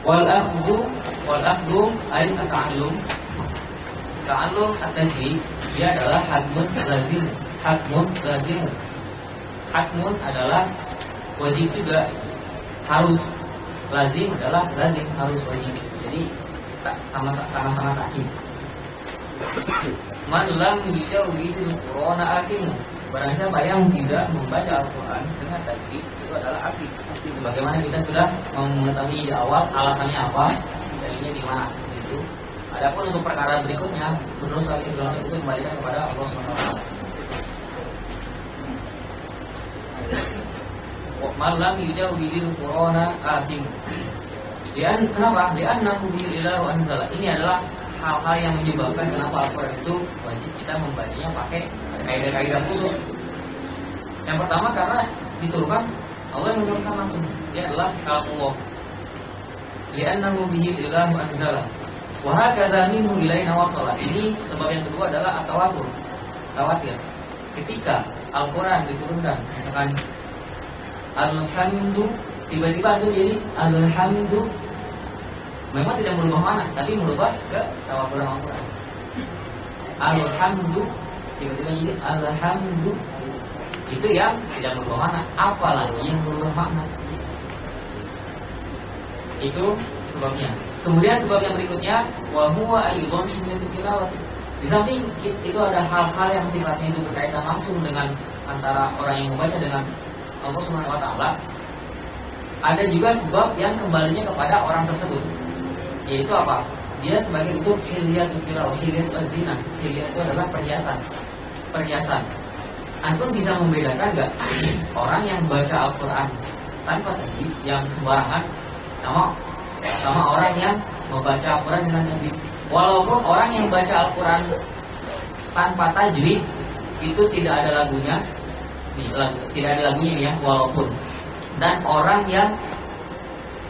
Wal akhdhu ay at-ta'allum. Ta'allum at-tajwid dia adalah hakmun lazim. Hakmun adalah wajib juga, harus. Lazim adalah lazim, harus, wajib. Jadi sama-sama takkid. Man lam yujawwidil Qur'ana afimu. Barang siapa yang tidak membaca Al-Quran dengan tajwid itu adalah asik. Sebagaimana kita sudah mengetahui di awal alasannya apa, dalilnya di mana seperti itu. Adapun untuk perkara berikutnya, berdosa itu kembalikan kepada Allah SWT. Malam yujawwidil Qur'ana atim. Kenapa? Li'annahu bil ilahu anzala. Ini adalah hal-hal yang menyebabkan kenapa Al-Quran itu wajib kita membacanya pakai kaidah-kaidah khusus. Yang pertama karena diturunkan, Allah yang menurunkan langsung. Dia adalah kalamullah. Li'annahu bil ilahu anzala. Wa hakadha minhu ilaina wasala. Ini sebab yang kedua adalah at-tawatur. Tawatir. Ketika Al-Quran diturunkan, misalkan Alhamdu, tiba-tiba itu jadi Alhamdu, memang tidak merubah mana, tapi merubah ke tawatur Al-Quran. Alhamdu, tiba-tiba jadi Alhamdu, itu yang tidak merubah mana, apalagi yang merubah makna. Itu sebabnya. Kemudian sebab yang berikutnya, wa huwa aidon min tilawah. Di samping itu ada hal-hal yang sifatnya itu berkaitan langsung dengan antara orang yang membaca dengan Allah Subhanahu wa taala. Ada juga sebab yang kembalinya kepada orang tersebut. Yaitu apa? Dia sebagai bentuk hilyatul tilawah, hilyatul zina. Hilyah itu adalah perhiasan. Antum bisa membedakan enggak orang yang baca Al-Qur'an tanpa tajwid yang sembarangan sama orang yang membaca Al-Qur'an dengan tajwid? Walaupun orang yang baca Al-Qur'an tanpa tajwid itu tidak ada lagunya, ya, walaupun. Dan orang yang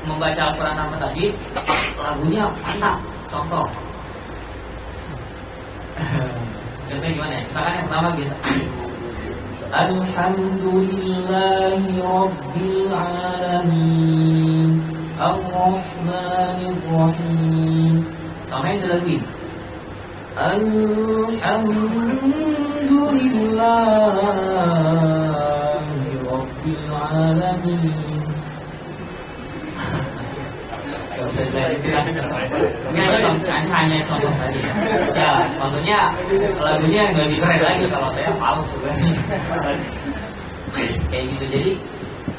membaca Al-Quran tanpa tajwid lagunya mantap. Contoh contohnya gimana ya? Misalkan yang pertama biasa Alhamdulillahi Rabbil Alamin Ar-Rahmanir Rahim. Sama yang dilaguin Alhamdulillahi Rabbil Alamin. Ini hanya contoh saja. Ya, contohnya lagunya nggak lebih keren lagi kalau saya palsu kan. Kayak gitu. Jadi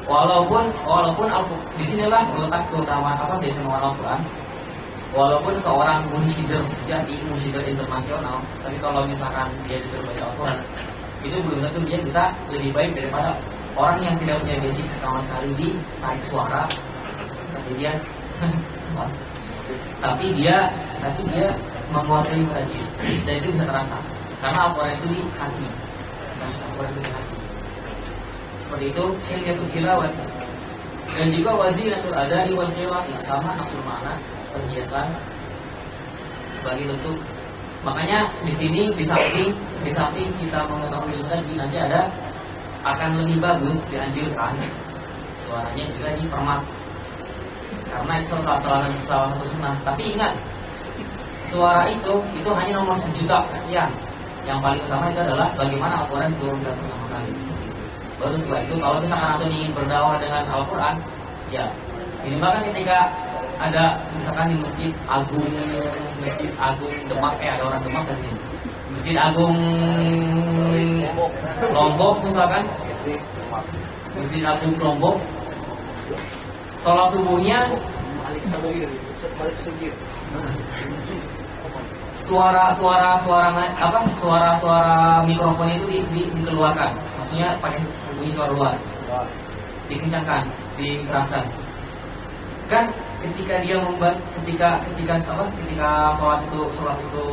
walaupun disinilah letak keutamaan apa keistimewaan Al-Quran. Walaupun seorang munsyider sejati, munsyider internasional, tapi kalau misalkan dia disuruh baca Al-Quran, itu belum tentu dia bisa lebih baik daripada orang yang tidak punya basic sama sekali di tarik suara. Tapi dia menguasai tajwid, dan itu bisa terasa karena Al-Quran itu di hati. Seperti itu hilyatul tilawah. Dan juga wazinatul adai wal qiraah, sama nafsul makna, perhiasan sebagai bentuk. Makanya di sini di samping kita mengetahui ilmu tadi, nanti ada akan lebih bagus dianjurkan suaranya juga dipermak, karena itu salah satu sunnah. Tapi ingat, suara itu hanya nomor sejuta sekian. Yang paling utama itu adalah bagaimana Al-Quran turunkan pertama kali. Baru setelah itu kalau misalkan antum ingin berdakwah dengan Al-Quran, ya minimal kan ketika ada misalkan di Masjid Agung Demak, ada orang Demak kan ini. Masjid Agung Lombok misalkan, Masjid Agung Lombok, sholat subuhnya suara mikrofonnya itu dikeluarkan, maksudnya pakai bunyi suara luar, dikencangkan, dikeraskan. Kan ketika dia ketika sholat itu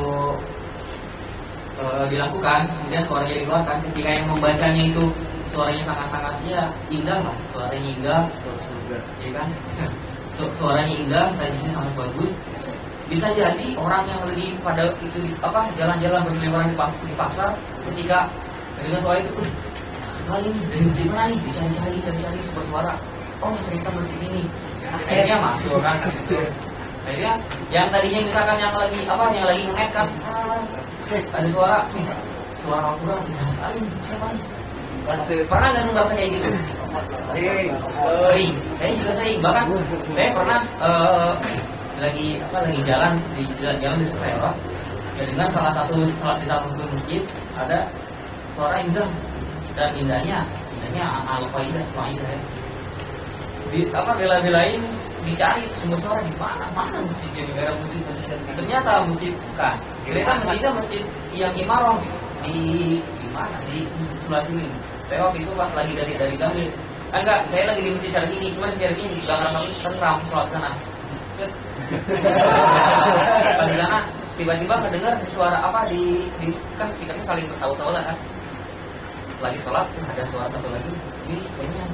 dilakukan, kemudian suaranya dikeluarkan, ketika yang membacanya itu suaranya sangat-sangat indah lah, suaranya indah, ya kan? Suaranya indah, tajwidnya sangat bagus. Bisa jadi orang yang lagi pada itu jalan-jalan berseliweran di pasar, ketika dengan suara itu, enak sekali nih, dari masjid mana nih? Dicari-cari sebuah suara. Oh, ternyata masjid ini. Akhirnya masuk kan, kasih Akhirnya yang tadinya misalkan yang lagi nge-add kan, ada suara Al-Quran indah sekali, siapa nih? Pernah nggak merasa kayak gitu? Sering, saya juga sering. Bahkan saya pernah lagi jalan di Semarang, ya dengar salah satu masjid ada suara indah, dan indahnya al-faidah ya. Bela-belain dicari sumber suara di mana masjidnya, negara masjid. Ternyata masjid bukan. Ternyata masjidnya masjid yang Imarong di mana? Di sebelah sini. Saya waktu itu pas lagi dari Gambir. Enggak, saya lagi di masjid Syarifini, cuma di Syarifini juga ngerasa tenang sholat sana. Pas di sana tiba-tiba kedengar suara apa di kan speakernya saling bersaut-sautan kan. Lagi sholat ada suara satu lagi, ini kayaknya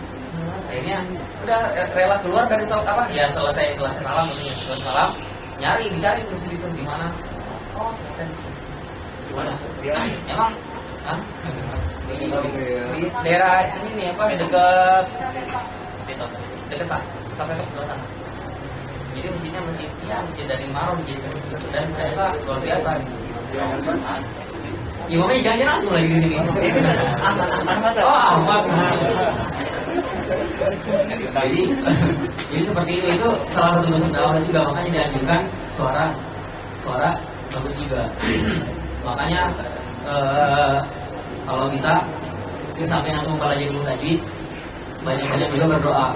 akhirnya udah rela keluar dari sholat apa ya, selesai salam ini ya, selesai salam dicari terus itu di mana, oh ternyata di sini. Gimana? Emang di daerah ini nih apa dekat sampai ke sebelah sana. Jadi masjid dari Maro jadi dan ternyata luar biasa. Imamnya jangan tuh lagi di sini. Oh amat. Jadi seperti itu salah satu bentuk dakwah juga, makanya dianjurkan suara bagus juga. Makanya kalau bisa sampai langsung belajar dulu tadi, banyak-banyak juga berdoa.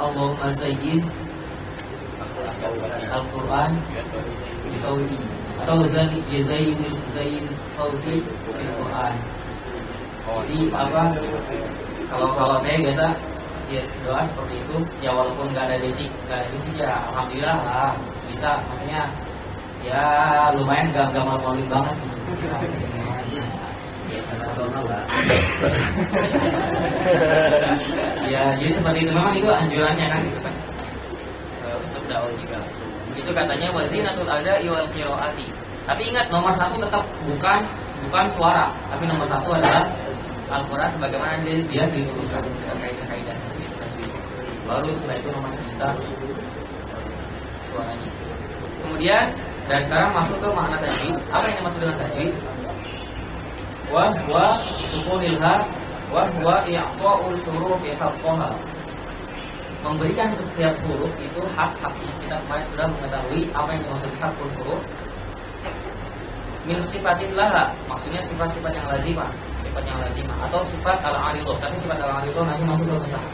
Allahumma zayyin Al-Quran bisawti atau zayin sauti Al-Quran. Jadi apa? Kalau saya biasa ya, doa seperti itu ya, walaupun nggak ada basic ya alhamdulillah lah bisa, maksudnya ya lumayan gak malu-maluin banget ya. Jadi seperti itu, memang itu anjurannya kan gitu kan, untuk dakwah juga. Itu katanya wazinatul ada wal qiraati. Tapi ingat, nomor satu tetap bukan suara, tapi nomor satu adalah Al-Quran sebagaimana dia diturunkan dengan kaidah-kaidah. Baru setelah itu nomor sekitar suaranya. Kemudian dan sekarang masuk ke makna tajwid. Apa yang dimaksud dengan tajwid? Wa huwa sukunil ha wa huwa i'ta'ul hurufi haqqaha. Memberikan setiap huruf itu hak-haknya. Kita kemarin sudah mengetahui apa yang dimaksud haqqul huruf. Min sifatin laha, maksudnya sifat-sifat yang lazimah, atau sifat al-aridah. Tapi sifat al-aridah nanti masuk ke besar.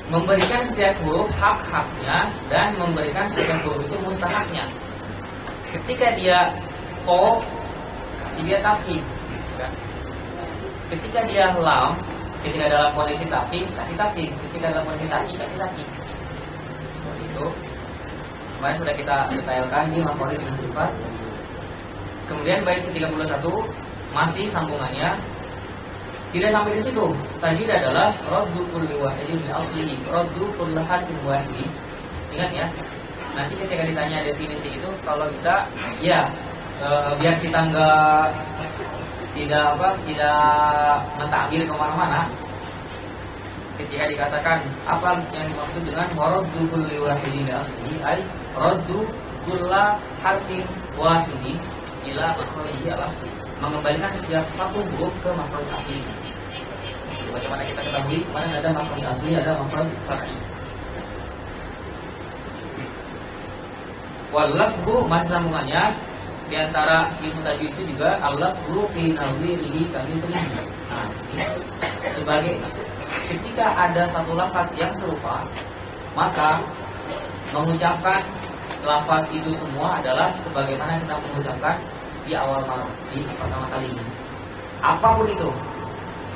Memberikan setiap huruf hak-haknya dan memberikan setiap huruf itu mustahaknya. Ketika dia ko, kasih dia tafhim, kan? Ketika dia lam, ketika dalam kondisi tafhim, kasih tafhim. Ketika dalam kondisi taki, kasih taki. Seperti itu. Kemarin sudah kita detailkan di maf'ul dengan sifat. Kemudian bait ke-31 masih sambungannya. Tidak sampai di situ. Tadi adalah raddu kulli wahidin min aslihi, raddu kulli harfin wahidin. Ingat ya. Nanti ketika ditanya definisi itu, kalau bisa ya biar kita tidak mentakbir kemana-mana. Ketika dikatakan apa yang dimaksud dengan raddu kulli wahidin min aslihi, ay raddu kulli harfin wahidin ila makhrajihi al-asli, mengembalikan setiap satu huruf ke makhraj asli. Bagaimana kita ketahui kemarin ada makhraj asli, ada makhraj far'i. Wal lafzu masih sambungannya di antara ilmu tajwid itu juga al-lafzu fi nawwirihi kamitslihi. Nah, sebagai ketika ada satu lafaz yang serupa, maka mengucapkan lafaz itu semua adalah sebagaimana kita mengucapkan di awal maruf, di pertama kali ini. Apapun itu,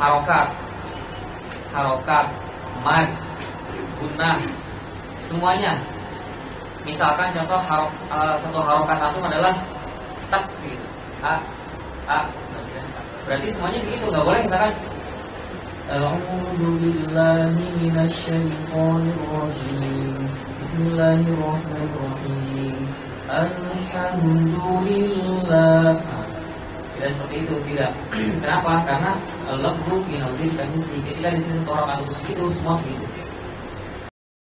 harokat, mad, gunnah, semuanya. Misalkan contoh satu harokat atum adalah tak segitu, a. Berarti semuanya segitu, nggak boleh misalkan A'udzu billahi minasy syaithanir rajim. Bismillahirrahmanirrahim. Alhamdulillah. Tidak seperti itu, tidak. Kenapa? Karena lafzu binawdir kan ketika di sini satu orang itu semua segitu.